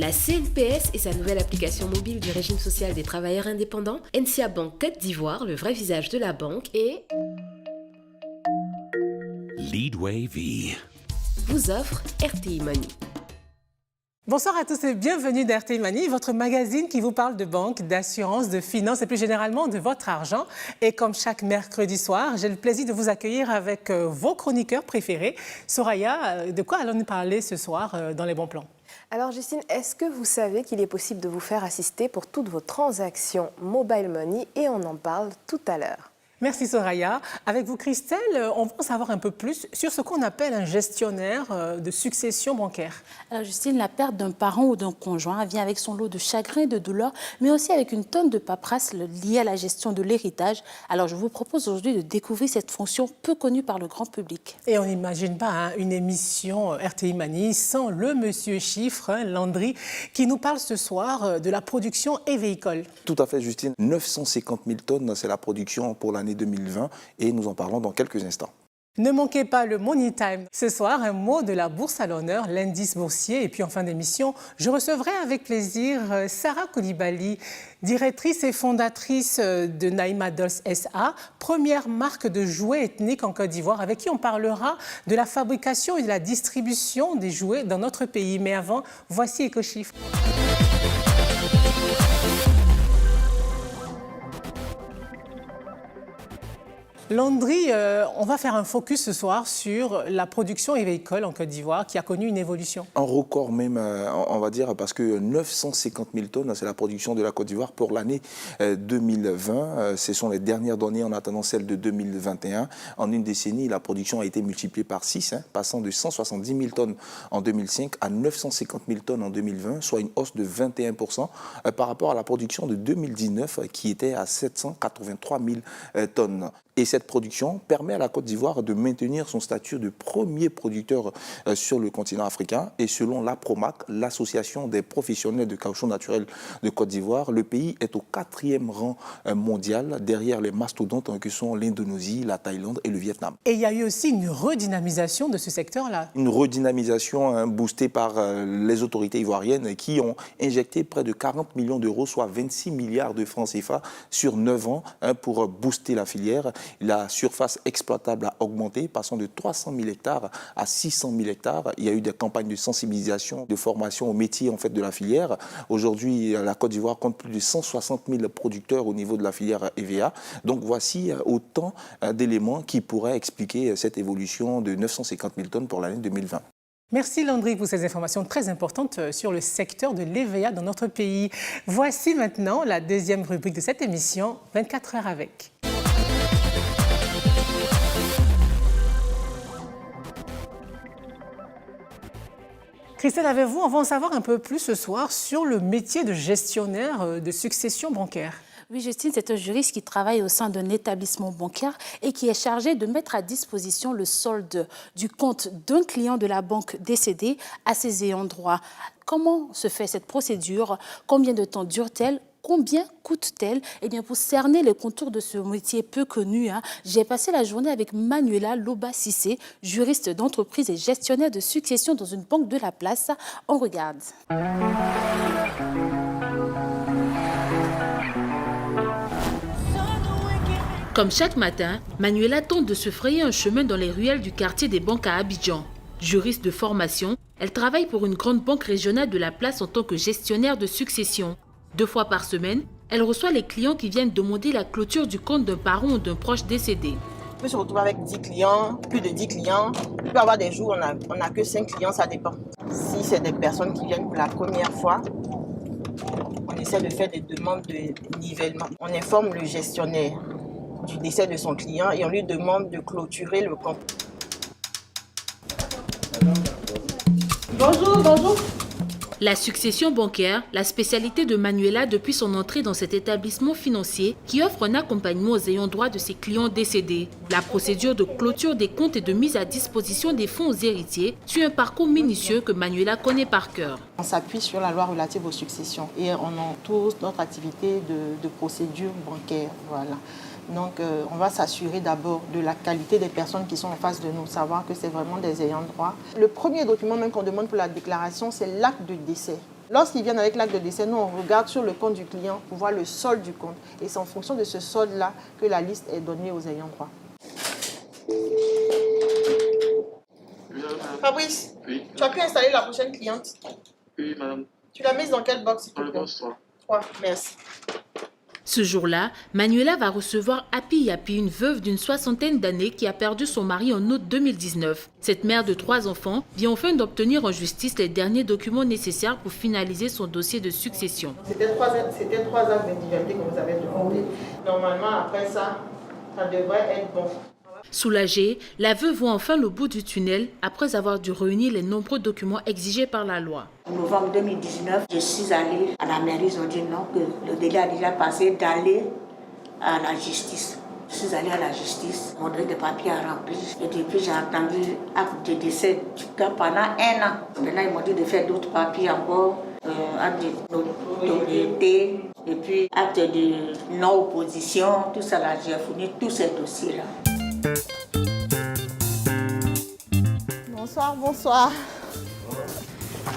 La CNPS et sa nouvelle application mobile du régime social des travailleurs indépendants, NCA Banque Côte d'Ivoire, le vrai visage de la banque, et Leadway V vous offre RTI Money. Bonsoir à tous et bienvenue dans RTI Money, votre magazine qui vous parle de banque, d'assurance, de finance et plus généralement de votre argent. Et comme chaque mercredi soir, j'ai le plaisir de vous accueillir avec vos chroniqueurs préférés. Soraya, de quoi allons-nous parler ce soir dans les bons plans ? Alors Justine, est-ce que vous savez qu'il est possible de vous faire assister pour toutes vos transactions mobile money et on en parle tout à l'heure. Merci Soraya. Avec vous Christelle, on va en savoir un peu plus sur ce qu'on appelle un gestionnaire de succession bancaire. Alors Justine, la perte d'un parent ou d'un conjoint vient avec son lot de chagrin et de douleur, mais aussi avec une tonne de paperasse liée à la gestion de l'héritage. Alors je vous propose aujourd'hui de découvrir cette fonction peu connue par le grand public. Et on n'imagine pas une émission RTI Money sans le monsieur chiffre, Landry, qui nous parle ce soir de la production et véhicule. Tout à fait Justine, 950 000 tonnes, c'est la production pour l'année 2020 et nous en parlons dans quelques instants. Ne manquez pas le Money Time. Ce soir, un mot de la bourse à l'honneur, l'indice boursier. Et puis en fin d'émission, je recevrai avec plaisir Sarah Koulibaly, directrice et fondatrice de Naïma Dolls SA, première marque de jouets ethniques en Côte d'Ivoire, avec qui on parlera de la fabrication et de la distribution des jouets dans notre pays. Mais avant, voici EcoChiffre. Landry, on va faire un focus ce soir sur la production et véhicule en Côte d'Ivoire qui a connu une évolution. Un record même, on va dire, parce que 950 000 tonnes, c'est la production de la Côte d'Ivoire pour l'année 2020. Ce sont les dernières données en attendant celles de 2021. En une décennie, la production a été multipliée par 6, passant de 170 000 tonnes en 2005 à 950 000 tonnes en 2020, soit une hausse de 21% par rapport à la production de 2019 qui était à 783 000 tonnes. Et cette production permet à la Côte d'Ivoire de maintenir son statut de premier producteur sur le continent africain. Et selon l'APROMAC, l'association des professionnels de caoutchouc naturel de Côte d'Ivoire, le pays est au 4e rang mondial derrière les mastodontes que sont l'Indonésie, la Thaïlande et le Vietnam. Et il y a eu aussi une redynamisation de ce secteur-là. Une redynamisation boostée par les autorités ivoiriennes qui ont injecté près de 40 millions d'euros, soit 26 milliards de francs CFA sur 9 ans pour booster la filière. La surface exploitable a augmenté, passant de 300 000 hectares à 600 000 hectares. Il y a eu des campagnes de sensibilisation, de formation au métier de la filière. Aujourd'hui, la Côte d'Ivoire compte plus de 160 000 producteurs au niveau de la filière EVA. Donc voici autant d'éléments qui pourraient expliquer cette évolution de 950 000 tonnes pour l'année 2020. Merci Landry pour ces informations très importantes sur le secteur de l'EVA dans notre pays. Voici maintenant la deuxième rubrique de cette émission, 24 heures avec. Christelle, avez-vous, on va en savoir un peu plus ce soir sur le métier de gestionnaire de succession bancaire. Oui, Justine, c'est un juriste qui travaille au sein d'un établissement bancaire et qui est chargé de mettre à disposition le solde du compte d'un client de la banque décédé à ses ayants droit. Comment se fait cette procédure? Combien de temps dure-t-elle? Combien coûte-t-elle? Eh bien, pour cerner les contours de ce métier peu connu, j'ai passé la journée avec Manuela Loba-Cissé, juriste d'entreprise et gestionnaire de succession dans une banque de la place. On regarde. Comme chaque matin, Manuela tente de se frayer un chemin dans les ruelles du quartier des banques à Abidjan. Juriste de formation, elle travaille pour une grande banque régionale de la place en tant que gestionnaire de succession. 2 fois par semaine, elle reçoit les clients qui viennent demander la clôture du compte d'un parent ou d'un proche décédé. On peut se retrouver avec 10 clients, plus de 10 clients. Il peut y avoir des jours où on n'a que 5 clients, ça dépend. Si c'est des personnes qui viennent pour la première fois, on essaie de faire des demandes de nivellement. On informe le gestionnaire du décès de son client et on lui demande de clôturer le compte. Bonjour, bonjour. La succession bancaire, la spécialité de Manuela depuis son entrée dans cet établissement financier qui offre un accompagnement aux ayants droit de ses clients décédés. La procédure de clôture des comptes et de mise à disposition des fonds aux héritiers suit un parcours minutieux que Manuela connaît par cœur. On s'appuie sur la loi relative aux successions et on entoure notre activité de procédure bancaire. Voilà. Donc, on va s'assurer d'abord de la qualité des personnes qui sont en face de nous, savoir que c'est vraiment des ayants droit. Le premier document même qu'on demande pour la déclaration, c'est l'acte de décès. Lorsqu'ils viennent avec l'acte de décès, nous, on regarde sur le compte du client pour voir le solde du compte. Et c'est en fonction de ce solde-là que la liste est donnée aux ayants droit. Fabrice, Oui. tu as pu installer la prochaine cliente? Oui, madame. Tu l'as mise dans quelle box, s'il te Dans le plaît? box 3. 3, merci. Ce jour-là, Manuela va recevoir Happy Yapi, une veuve d'une 60aine d'années qui a perdu son mari en août 2019. Cette mère de 3 enfants vient enfin d'obtenir en justice les derniers documents nécessaires pour finaliser son dossier de succession. C'était 3 actes d'individualité que vous avez demandé. Normalement, après ça, ça devrait être bon. Soulagée, la veuve voit enfin le bout du tunnel après avoir dû réunir les nombreux documents exigés par la loi. En novembre 2019, je suis allée à la mairie, ils ont dit non, que le délai a déjà passé d'aller à la justice. Je suis allée à la justice, on donné des papiers à remplir. Et depuis, j'ai attendu acte de décès pendant 1 an. Maintenant, ils m'ont dit de faire d'autres papiers encore, acte de notoriété, et puis acte de non-opposition, tout ça là, j'ai fourni tous ces dossiers-là. Bonsoir, bonsoir.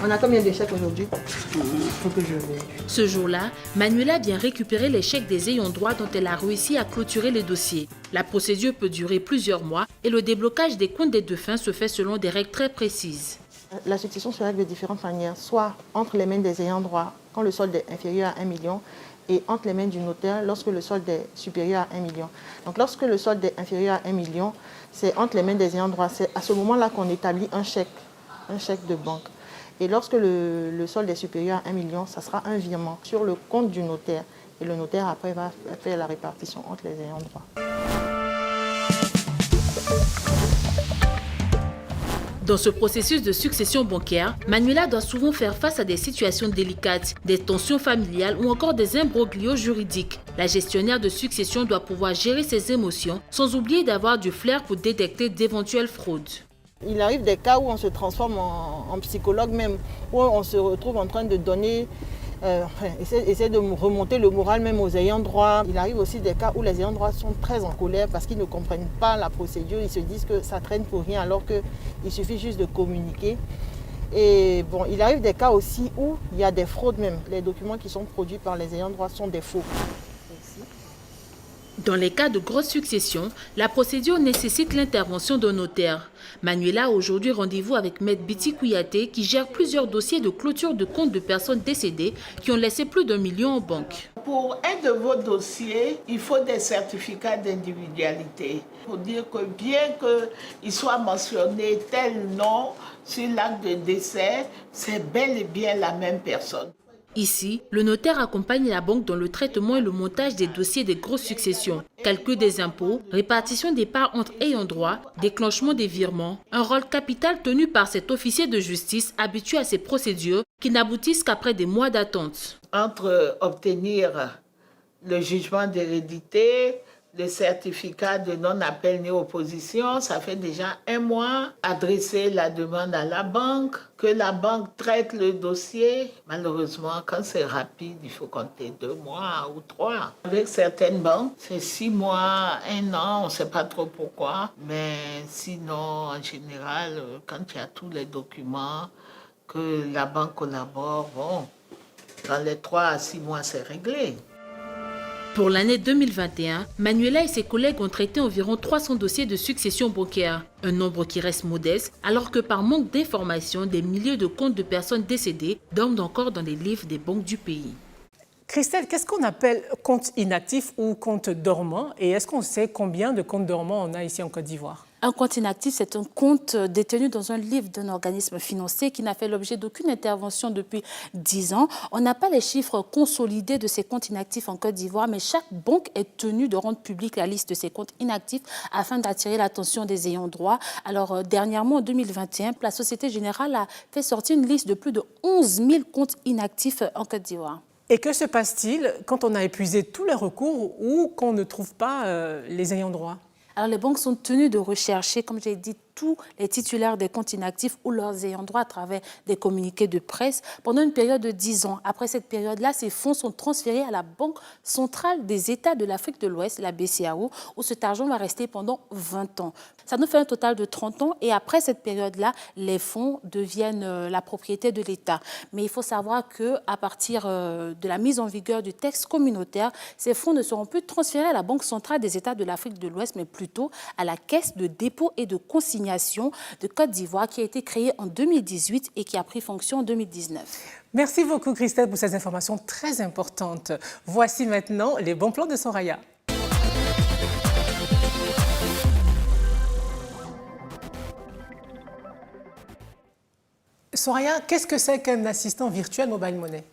On a combien de chèques aujourd'hui? Il faut que je vérifie. Ce jour-là, Manuela vient récupérer les chèques des ayants droit dont elle a réussi à clôturer les dossiers. La procédure peut durer plusieurs mois et le déblocage des comptes des défunts se fait selon des règles très précises. La succession se règle de différentes manières, soit entre les mains des ayants droit quand le solde est inférieur à 1 million et entre les mains du notaire lorsque le solde est supérieur à 1 million. Donc lorsque le solde est inférieur à 1 million, c'est entre les mains des ayants droit. C'est à ce moment-là qu'on établit un chèque de banque. Et lorsque le solde est supérieur à 1 million, ça sera un virement sur le compte du notaire. Et le notaire après va faire la répartition entre les ayants droit. Dans ce processus de succession bancaire, Manuela doit souvent faire face à des situations délicates, des tensions familiales ou encore des imbroglios juridiques. La gestionnaire de succession doit pouvoir gérer ses émotions sans oublier d'avoir du flair pour détecter d'éventuelles fraudes. Il arrive des cas où on se transforme en psychologue même, où on se retrouve en train de donner, essayer de remonter le moral même aux ayants droit. Il arrive aussi des cas où les ayants droit sont très en colère parce qu'ils ne comprennent pas la procédure, ils se disent que ça traîne pour rien alors qu'il suffit juste de communiquer. Et bon, il arrive des cas aussi où il y a des fraudes même. Les documents qui sont produits par les ayants droit sont des faux. Dans les cas de grosse succession, la procédure nécessite l'intervention d'un notaire. Manuela a aujourd'hui rendez-vous avec Maître Biti Kouyaté qui gère plusieurs dossiers de clôture de comptes de personnes décédées qui ont laissé plus d'1 million en banque. Pour un de vos dossiers, il faut des certificats d'individualité. Pour dire que bien qu'il soit mentionné tel nom sur l'acte de décès, c'est bel et bien la même personne. Ici, le notaire accompagne la banque dans le traitement et le montage des dossiers des grosses successions, calcul des impôts, répartition des parts entre ayants droit, déclenchement des virements, un rôle capital tenu par cet officier de justice habitué à ces procédures qui n'aboutissent qu'après des mois d'attente. Entre obtenir le jugement d'hérédité, le certificat de non-appel ni opposition, ça fait déjà 1 mois. Adresser la demande à la banque, que la banque traite le dossier. Malheureusement, quand c'est rapide, il faut compter 2 mois ou 3. Avec certaines banques, c'est 6 mois, 1 an, on ne sait pas trop pourquoi. Mais sinon, en général, quand il y a tous les documents, que la banque collabore, bon, dans les 3 à 6 mois, c'est réglé. Pour l'année 2021, Manuela et ses collègues ont traité environ 300 dossiers de succession bancaire, un nombre qui reste modeste alors que par manque d'informations, des milliers de comptes de personnes décédées dorment encore dans les livres des banques du pays. Christelle, qu'est-ce qu'on appelle compte inactif ou compte dormant et est-ce qu'on sait combien de comptes dormants on a ici en Côte d'Ivoire? Un compte inactif, c'est un compte détenu dans un livre d'un organisme financier qui n'a fait l'objet d'aucune intervention depuis 10 ans. On n'a pas les chiffres consolidés de ces comptes inactifs en Côte d'Ivoire, mais chaque banque est tenue de rendre publique la liste de ces comptes inactifs afin d'attirer l'attention des ayants droit. Alors, dernièrement, en 2021, la Société Générale a fait sortir une liste de plus de 11 000 comptes inactifs en Côte d'Ivoire. Et que se passe-t-il quand on a épuisé tous les recours ou qu'on ne trouve pas les ayants droit? Alors, les banques sont tenues de rechercher, comme j'ai dit, tous les titulaires des comptes inactifs ou leurs ayants droit à travers des communiqués de presse pendant une période de 10 ans. Après cette période-là, ces fonds sont transférés à la Banque centrale des États de l'Afrique de l'Ouest, la BCAO, où cet argent va rester pendant 20 ans. Ça nous fait un total de 30 ans et après cette période-là, les fonds deviennent la propriété de l'État. Mais il faut savoir qu'à partir de la mise en vigueur du texte communautaire, ces fonds ne seront plus transférés à la Banque centrale des États de l'Afrique de l'Ouest, mais plutôt à la Caisse de dépôt et de consignation de Côte d'Ivoire qui a été créée en 2018 et qui a pris fonction en 2019. Merci beaucoup Christelle pour ces informations très importantes. Voici maintenant les bons plans de Soraya. Soraya, qu'est-ce que c'est qu'un assistant virtuel Mobile Money?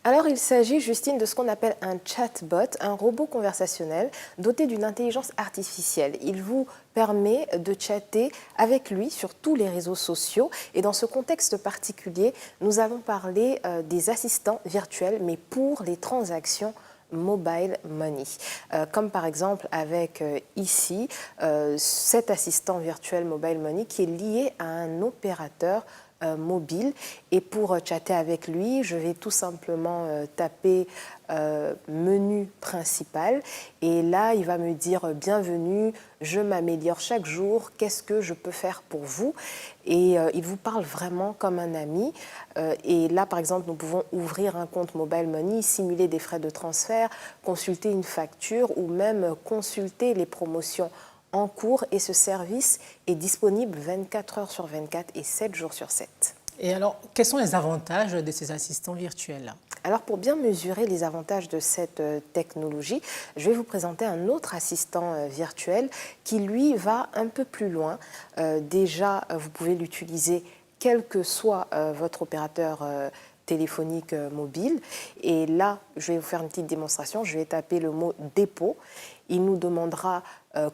Alors, il s'agit, Justine, de ce qu'on appelle un chatbot, un robot conversationnel doté d'une intelligence artificielle. Il vous permet de chatter avec lui sur tous les réseaux sociaux. Et dans ce contexte particulier, nous allons parler des assistants virtuels, mais pour les transactions Mobile Money. Comme par exemple avec ici, cet assistant virtuel Mobile Money qui est lié à un opérateur mobile. Et pour chatter avec lui, je vais tout simplement taper menu principal. Et là, il va me dire « Bienvenue, je m'améliore chaque jour, qu'est-ce que je peux faire pour vous ?» Et il vous parle vraiment comme un ami. Et là, par exemple, nous pouvons ouvrir un compte Mobile Money, simuler des frais de transfert, consulter une facture ou même consulter les promotions en cours. Et ce service est disponible 24 heures sur 24 et 7 jours sur 7. Et alors, quels sont les avantages de ces assistants virtuels-là? Alors, pour bien mesurer les avantages de cette technologie, je vais vous présenter un autre assistant virtuel qui, lui, va un peu plus loin. Déjà, vous pouvez l'utiliser quel que soit votre opérateur téléphonique mobile. Et là, je vais vous faire une petite démonstration. Je vais taper le mot « dépôt ». Il nous demandera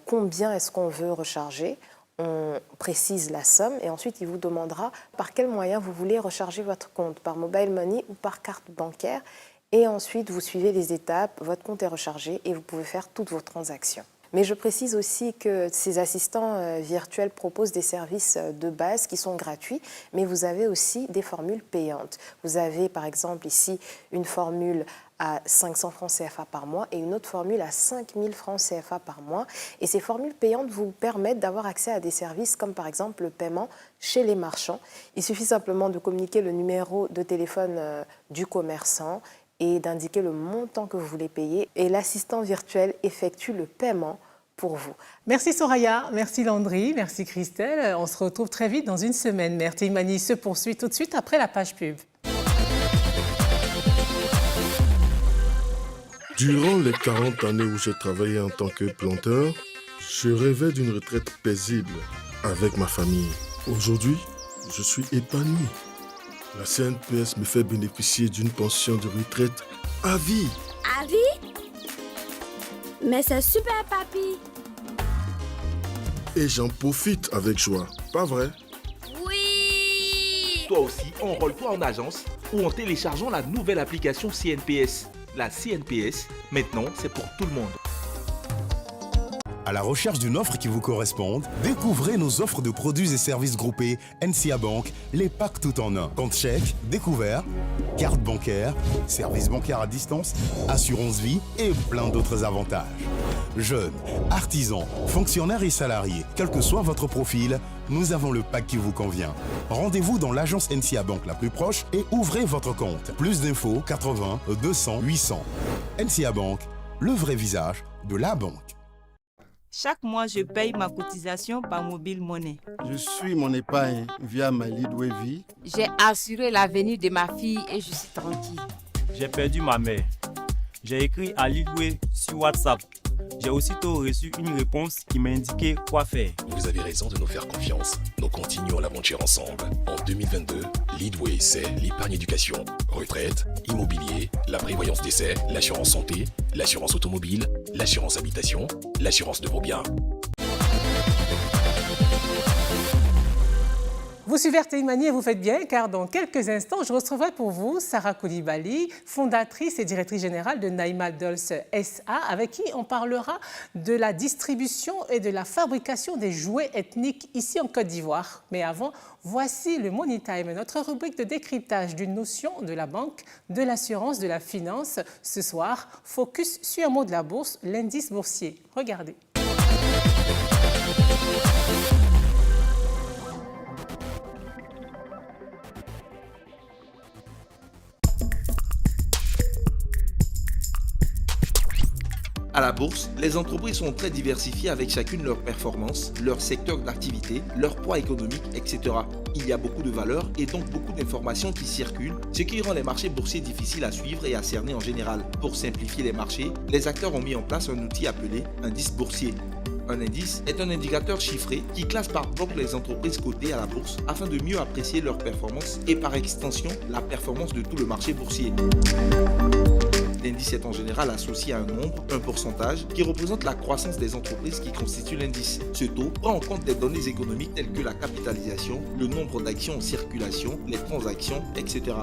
combien est-ce qu'on veut recharger. On précise la somme et ensuite il vous demandera par quel moyen vous voulez recharger votre compte, par Mobile Money ou par carte bancaire. Et ensuite, vous suivez les étapes, votre compte est rechargé et vous pouvez faire toutes vos transactions. Mais je précise aussi que ces assistants virtuels proposent des services de base qui sont gratuits, mais vous avez aussi des formules payantes. Vous avez par exemple ici une formule à 500 francs CFA par mois et une autre formule à 5000 francs CFA par mois. Et ces formules payantes vous permettent d'avoir accès à des services comme par exemple le paiement chez les marchands. Il suffit simplement de communiquer le numéro de téléphone du commerçant et d'indiquer le montant que vous voulez payer. Et l'assistant virtuel effectue le paiement pour vous. Merci Soraya, merci Landry, merci Christelle. On se retrouve très vite dans une semaine. Merte Mani se poursuit tout de suite après la page pub. Durant les 40 années où j'ai travaillé en tant que planteur, je rêvais d'une retraite paisible avec ma famille. Aujourd'hui, je suis épanoui. La CNPS me fait bénéficier d'une pension de retraite à vie. À vie? Mais c'est super, papy. Et j'en profite avec joie, pas vrai? Oui! Toi aussi, enrôle-toi en agence ou en téléchargeant la nouvelle application CNPS. La CNPS, maintenant, c'est pour tout le monde. À la recherche d'une offre qui vous corresponde, découvrez nos offres de produits et services groupés NCA Bank, les packs tout en un. Compte chèque, découvert, carte bancaire, service bancaire à distance, assurance vie et plein d'autres avantages. Jeunes, artisans, fonctionnaires et salariés, quel que soit votre profil, nous avons le pack qui vous convient. Rendez-vous dans l'agence NCA Bank la plus proche et ouvrez votre compte. Plus d'infos 80 200 800. NCA Bank, le vrai visage de la banque. Chaque mois, je paye ma cotisation par Mobile Money. Je suis mon épargne via ma Leadway Vie. J'ai assuré l'avenir de ma fille et je suis tranquille. J'ai perdu ma mère. J'ai écrit à Leadway sur WhatsApp. J'ai aussitôt reçu une réponse qui m'a indiqué quoi faire. Vous avez raison de nous faire confiance. Nous continuons l'aventure ensemble. En 2022, Leadway, c'est l'épargne éducation, retraite, immobilier, la prévoyance décès, l'assurance santé, l'assurance automobile, l'assurance habitation, l'assurance de vos biens. Vous suivez RTI Mani et vous faites bien, car dans quelques instants, je recevrai pour vous Sarah Coulibaly, fondatrice et directrice générale de Naïma Dolls SA, avec qui on parlera de la distribution et de la fabrication des jouets ethniques ici en Côte d'Ivoire. Mais avant, voici le Money Time, notre rubrique de décryptage d'une notion de la banque, de l'assurance, de la finance. Ce soir, focus sur un mot de la bourse, l'indice boursier. Regardez. À la bourse, les entreprises sont très diversifiées avec chacune leur performance, leur secteur d'activité, leur poids économique, etc. Il y a beaucoup de valeurs et donc beaucoup d'informations qui circulent, ce qui rend les marchés boursiers difficiles à suivre et à cerner en général. Pour simplifier les marchés, les acteurs ont mis en place un outil appelé indice boursier. Un indice est un indicateur chiffré qui classe par bloc les entreprises cotées à la bourse afin de mieux apprécier leur performance et par extension la performance de tout le marché boursier. L'indice est en général associé à un nombre, un pourcentage, qui représente la croissance des entreprises qui constituent l'indice. Ce taux prend en compte des données économiques telles que la capitalisation, le nombre d'actions en circulation, les transactions, etc.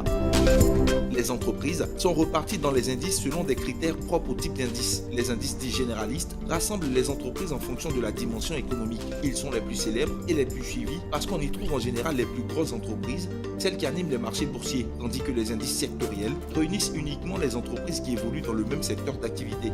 Les entreprises sont reparties dans les indices selon des critères propres au type d'indice. Les indices dits généralistes rassemblent les entreprises en fonction de la dimension économique. Ils sont les plus célèbres et les plus suivis parce qu'on y trouve en général les plus grosses entreprises, celles qui animent les marchés boursiers, tandis que les indices sectoriels réunissent uniquement les entreprises qui évoluent dans le même secteur d'activité.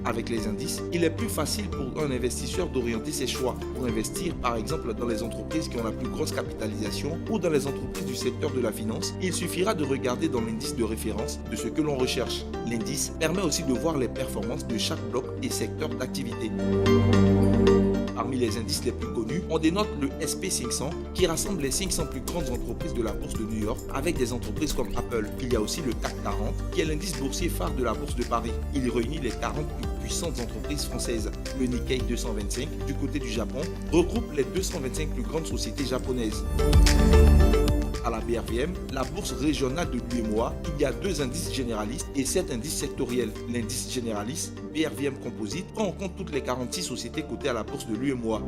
Avec les indices, il est plus facile pour un investisseur d'orienter ses choix pour investir par exemple dans les entreprises qui ont la plus grosse capitalisation ou dans les entreprises du secteur de la finance. Il suffira de regarder dans l'indice de référence de ce que l'on recherche. L'indice permet aussi de voir les performances de chaque bloc et secteur d'activité. Parmi les indices les plus connus, on dénote le SP500 qui rassemble les 500 plus grandes entreprises de la bourse de New York avec des entreprises comme Apple. Il y a aussi le CAC 40 qui est l'indice boursier phare de la bourse de Paris. Il réunit les 40 plus puissantes entreprises françaises. Le Nikkei 225 du côté du Japon regroupe les 225 plus grandes sociétés japonaises. À la BRVM, la bourse régionale de l'UEMOA, il y a 2 indices généralistes et 7 indices sectoriels. L'indice généraliste, BRVM Composite, prend en compte toutes les 46 sociétés cotées à la bourse de l'UEMOA.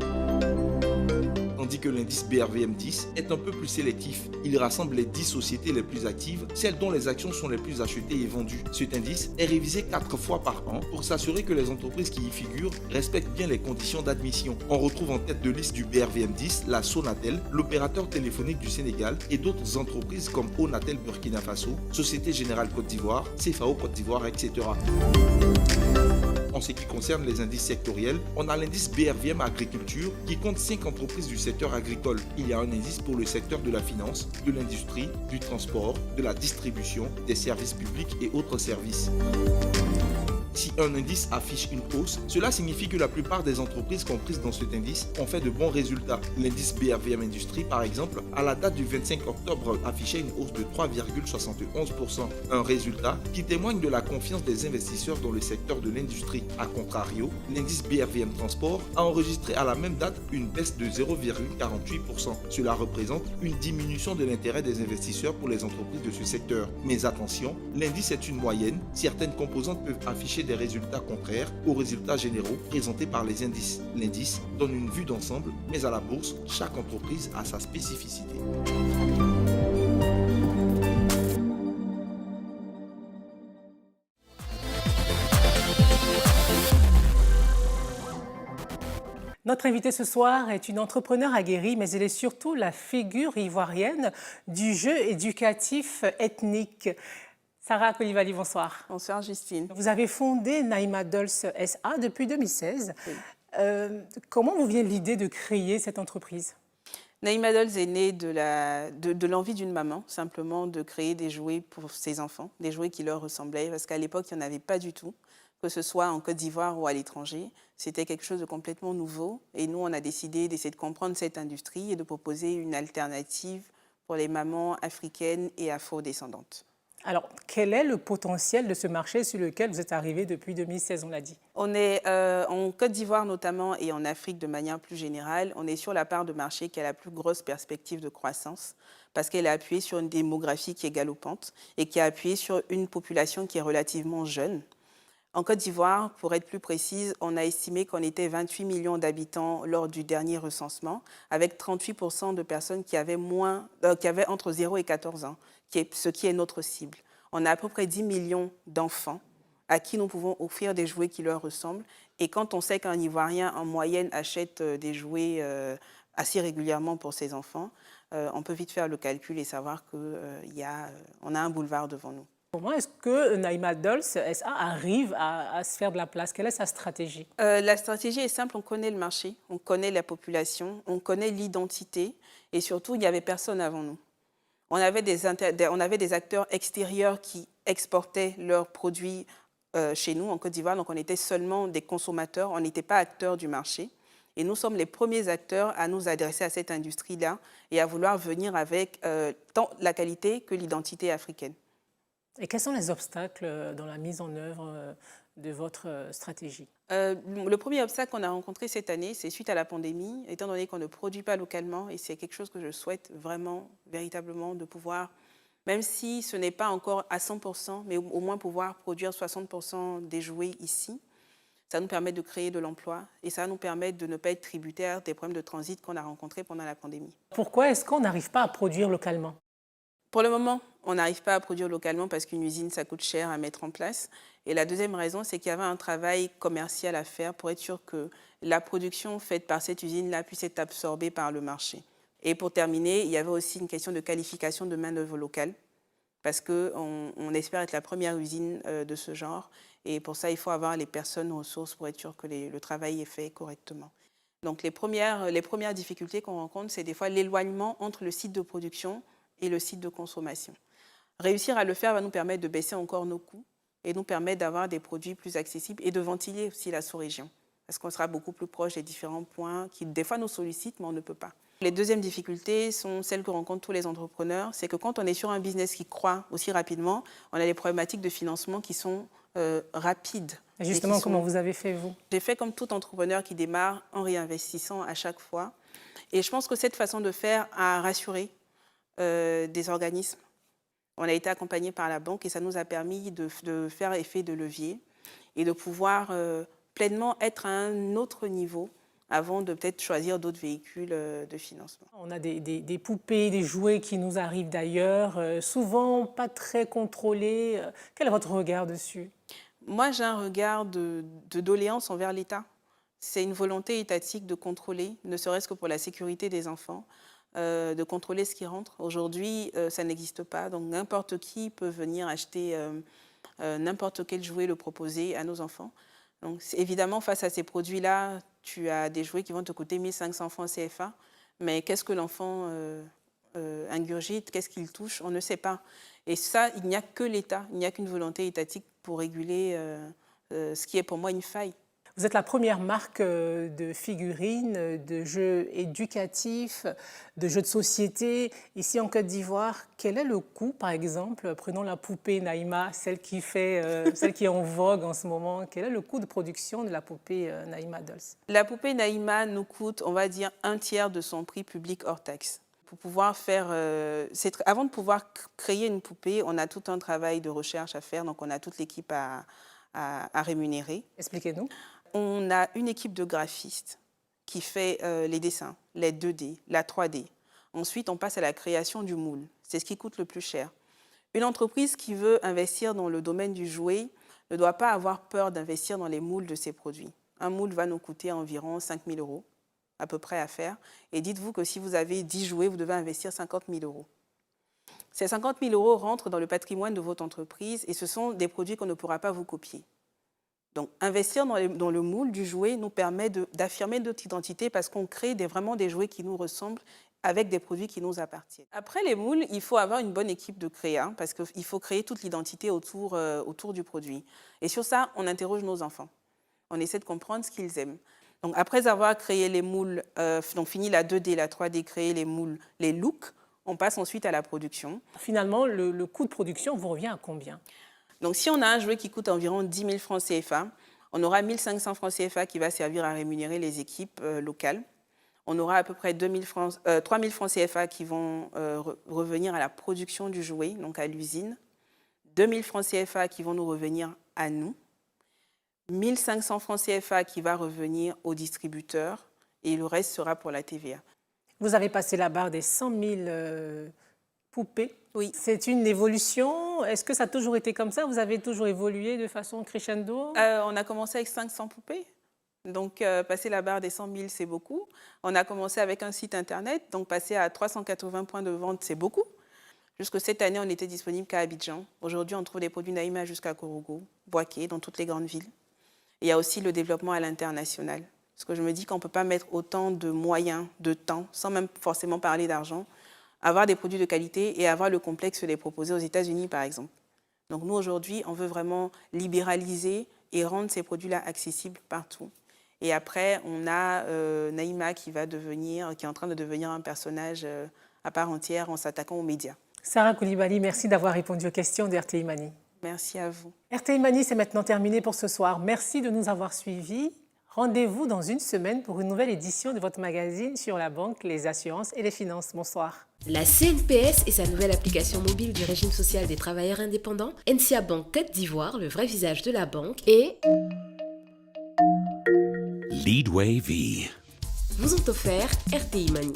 Tandis que l'indice BRVM 10 est un peu plus sélectif. Il rassemble les 10 sociétés les plus actives, celles dont les actions sont les plus achetées et vendues. Cet indice est révisé 4 fois par an pour s'assurer que les entreprises qui y figurent respectent bien les conditions d'admission. On retrouve en tête de liste du BRVM 10 la Sonatel, l'opérateur téléphonique du Sénégal et d'autres entreprises comme Onatel Burkina Faso, Société Générale Côte d'Ivoire, CFAO Côte d'Ivoire, etc. En ce qui concerne les indices sectoriels, on a l'indice BRVM Agriculture qui compte 5 entreprises du secteur agricole. Il y a un indice pour le secteur de la finance, de l'industrie, du transport, de la distribution, des services publics et autres services. Si un indice affiche une hausse, cela signifie que la plupart des entreprises comprises dans cet indice ont fait de bons résultats. L'indice BRVM Industrie, par exemple, à la date du 25 octobre, affichait une hausse de 3,71%. Un résultat qui témoigne de la confiance des investisseurs dans le secteur de l'industrie. A contrario, l'indice BRVM Transport a enregistré à la même date une baisse de 0,48%. Cela représente une diminution de l'intérêt des investisseurs pour les entreprises de ce secteur. Mais attention, l'indice est une moyenne. Certaines composantes peuvent afficher des résultats contraires aux résultats généraux présentés par les indices. L'indice donne une vue d'ensemble, mais à la bourse, chaque entreprise a sa spécificité. Notre invitée ce soir est une entrepreneure aguerrie, mais elle est surtout la figure ivoirienne du jeu éducatif ethnique. Sarah Coulibaly, bonsoir. Bonsoir Justine. Vous avez fondé Naïma Dolls SA depuis 2016. Oui. Comment vous vient l'idée de créer cette entreprise? Naïma Dolls est née de l'envie d'une maman, simplement de créer des jouets pour ses enfants, des jouets qui leur ressemblaient, parce qu'à l'époque, il n'y en avait pas du tout, que ce soit en Côte d'Ivoire ou à l'étranger. C'était quelque chose de complètement nouveau. Et nous, on a décidé d'essayer de comprendre cette industrie et de proposer une alternative pour les mamans africaines et afro-descendantes. Alors, quel est le potentiel de ce marché sur lequel vous êtes arrivé depuis 2016, on l'a dit? On est en Côte d'Ivoire notamment et en Afrique de manière plus générale, on est sur la part de marché qui a la plus grosse perspective de croissance parce qu'elle est appuyée sur une démographie qui est galopante et qui est appuyée sur une population qui est relativement jeune. En Côte d'Ivoire, pour être plus précise, on a estimé qu'on était 28 millions d'habitants lors du dernier recensement, avec 38% de personnes qui avaient entre 0 et 14 ans, ce qui est notre cible. On a à peu près 10 millions d'enfants à qui nous pouvons offrir des jouets qui leur ressemblent. Et quand on sait qu'un Ivoirien, en moyenne, achète des jouets assez régulièrement pour ses enfants, on peut vite faire le calcul et savoir qu'on a un boulevard devant nous. Comment est-ce que Naïma Dolls SA arrive à se faire de la place? Quelle est sa stratégie? La stratégie est simple, on connaît le marché, on connaît la population, on connaît l'identité et surtout, il n'y avait personne avant nous. On avait des acteurs extérieurs qui exportaient leurs produits chez nous en Côte d'Ivoire, donc on était seulement des consommateurs, on n'était pas acteurs du marché. Et nous sommes les premiers acteurs à nous adresser à cette industrie-là et à vouloir venir avec tant la qualité que l'identité africaine. Et quels sont les obstacles dans la mise en œuvre de votre stratégie? Le premier obstacle qu'on a rencontré cette année, c'est suite à la pandémie, étant donné qu'on ne produit pas localement, et c'est quelque chose que je souhaite vraiment, véritablement, de pouvoir, même si ce n'est pas encore à 100%, mais au moins pouvoir produire 60% des jouets ici. Ça nous permet de créer de l'emploi et ça nous permet de ne pas être tributaire des problèmes de transit qu'on a rencontrés pendant la pandémie. Pourquoi est-ce qu'on n'arrive pas à produire localement? Pour le moment, on n'arrive pas à produire localement parce qu'une usine, ça coûte cher à mettre en place. Et la deuxième raison, c'est qu'il y avait un travail commercial à faire pour être sûr que la production faite par cette usine-là puisse être absorbée par le marché. Et pour terminer, il y avait aussi une question de qualification de main-d'œuvre locale parce qu'on espère être la première usine de ce genre. Et pour ça, il faut avoir les personnes ressources pour être sûr que le travail est fait correctement. Donc les premières difficultés qu'on rencontre, c'est des fois l'éloignement entre le site de production et le site de consommation. Réussir à le faire va nous permettre de baisser encore nos coûts et nous permettre d'avoir des produits plus accessibles et de ventiler aussi la sous-région. Parce qu'on sera beaucoup plus proche des différents points qui, des fois, nous sollicitent, mais on ne peut pas. Les deuxièmes difficultés sont celles que rencontrent tous les entrepreneurs. C'est que quand on est sur un business qui croît aussi rapidement, on a des problématiques de financement qui sont rapides. Et justement, comment vous avez fait, vous? J'ai fait comme tout entrepreneur qui démarre en réinvestissant à chaque fois. Et je pense que cette façon de faire a rassuré des organismes. On a été accompagné par la banque et ça nous a permis de faire effet de levier et de pouvoir pleinement être à un autre niveau avant de peut-être choisir d'autres véhicules de financement. On a des poupées, des jouets qui nous arrivent d'ailleurs, souvent pas très contrôlés. Quel est votre regard dessus? Moi, j'ai un regard de doléance envers l'État. C'est une volonté étatique de contrôler, ne serait-ce que pour la sécurité des enfants, de contrôler ce qui rentre. Aujourd'hui, ça n'existe pas, donc n'importe qui peut venir acheter n'importe quel jouet, le proposer à nos enfants. Donc, évidemment, face à ces produits-là, tu as des jouets qui vont te coûter 1500 francs CFA, mais qu'est-ce que l'enfant ingurgite, qu'est-ce qu'il touche, on ne sait pas. Et ça, il n'y a que l'État, il n'y a qu'une volonté étatique pour réguler ce qui est pour moi une faille. Vous êtes la première marque de figurines, de jeux éducatifs, de jeux de société ici en Côte d'Ivoire. Quel est le coût, par exemple, prenons la poupée Naïma, celle qui est en vogue en ce moment. Quel est le coût de production de la poupée Naïma Dolls? La poupée Naïma nous coûte, on va dire, 1/3 de son prix public hors taxe. Pour pouvoir faire, avant de pouvoir créer une poupée, on a tout un travail de recherche à faire, donc on a toute l'équipe à rémunérer. Expliquez-nous. On a une équipe de graphistes qui fait les dessins, les 2D, la 3D. Ensuite, on passe à la création du moule. C'est ce qui coûte le plus cher. Une entreprise qui veut investir dans le domaine du jouet ne doit pas avoir peur d'investir dans les moules de ses produits. Un moule va nous coûter environ 5 000 € à peu près à faire. Et dites-vous que si vous avez 10 jouets, vous devez investir 50 000 €. Ces 50 000 € rentrent dans le patrimoine de votre entreprise et ce sont des produits qu'on ne pourra pas vous copier. Donc, investir dans le moule du jouet nous permet d'affirmer notre identité parce qu'on crée vraiment des jouets qui nous ressemblent avec des produits qui nous appartiennent. Après les moules, il faut avoir une bonne équipe de créa parce qu'il faut créer toute l'identité autour du produit. Et sur ça, on interroge nos enfants. On essaie de comprendre ce qu'ils aiment. Donc, après avoir créé les moules, donc fini la 2D, la 3D, créer les moules, les looks, on passe ensuite à la production. Finalement, le coût de production vous revient à combien? Donc, si on a un jouet qui coûte environ 10 000 francs CFA, on aura 1 500 francs CFA qui va servir à rémunérer les équipes locales. On aura à peu près 3 000 francs CFA qui vont revenir à la production du jouet, donc à l'usine. 2 000 francs CFA qui vont nous revenir à nous. 1500 francs CFA qui va revenir au distributeur et le reste sera pour la TVA. Vous avez passé la barre des 100 000 poupées. Oui. C'est une évolution. Est-ce que ça a toujours été comme ça? Vous avez toujours évolué de façon crescendo? On a commencé avec 500 poupées. Donc, passer la barre des 100 000, c'est beaucoup. On a commencé avec un site Internet. Donc, passer à 380 points de vente, c'est beaucoup. Jusque cette année, on n'était disponible qu'à Abidjan. Aujourd'hui, on trouve des produits Naïma jusqu'à Korogo, Boaké, dans toutes les grandes villes. Et il y a aussi le développement à l'international. Parce que je me dis qu'on ne peut pas mettre autant de moyens, de temps, sans même forcément parler d'argent, avoir des produits de qualité et avoir le complexe de les proposer aux États-Unis, par exemple. Donc nous, aujourd'hui, on veut vraiment libéraliser et rendre ces produits-là accessibles partout. Et après, on a Naïma qui est en train de devenir un personnage à part entière en s'attaquant aux médias. Sarah Koulibaly, merci d'avoir répondu aux questions de RTI Mani. Merci à vous. RTI Mani, c'est maintenant terminé pour ce soir. Merci de nous avoir suivis. Rendez-vous dans une semaine pour une nouvelle édition de votre magazine sur la banque, les assurances et les finances. Bonsoir. La CNPS et sa nouvelle application mobile du régime social des travailleurs indépendants, NCA Bank Côte d'Ivoire, le vrai visage de la banque, et Leadway V vous ont offert RTI Mani.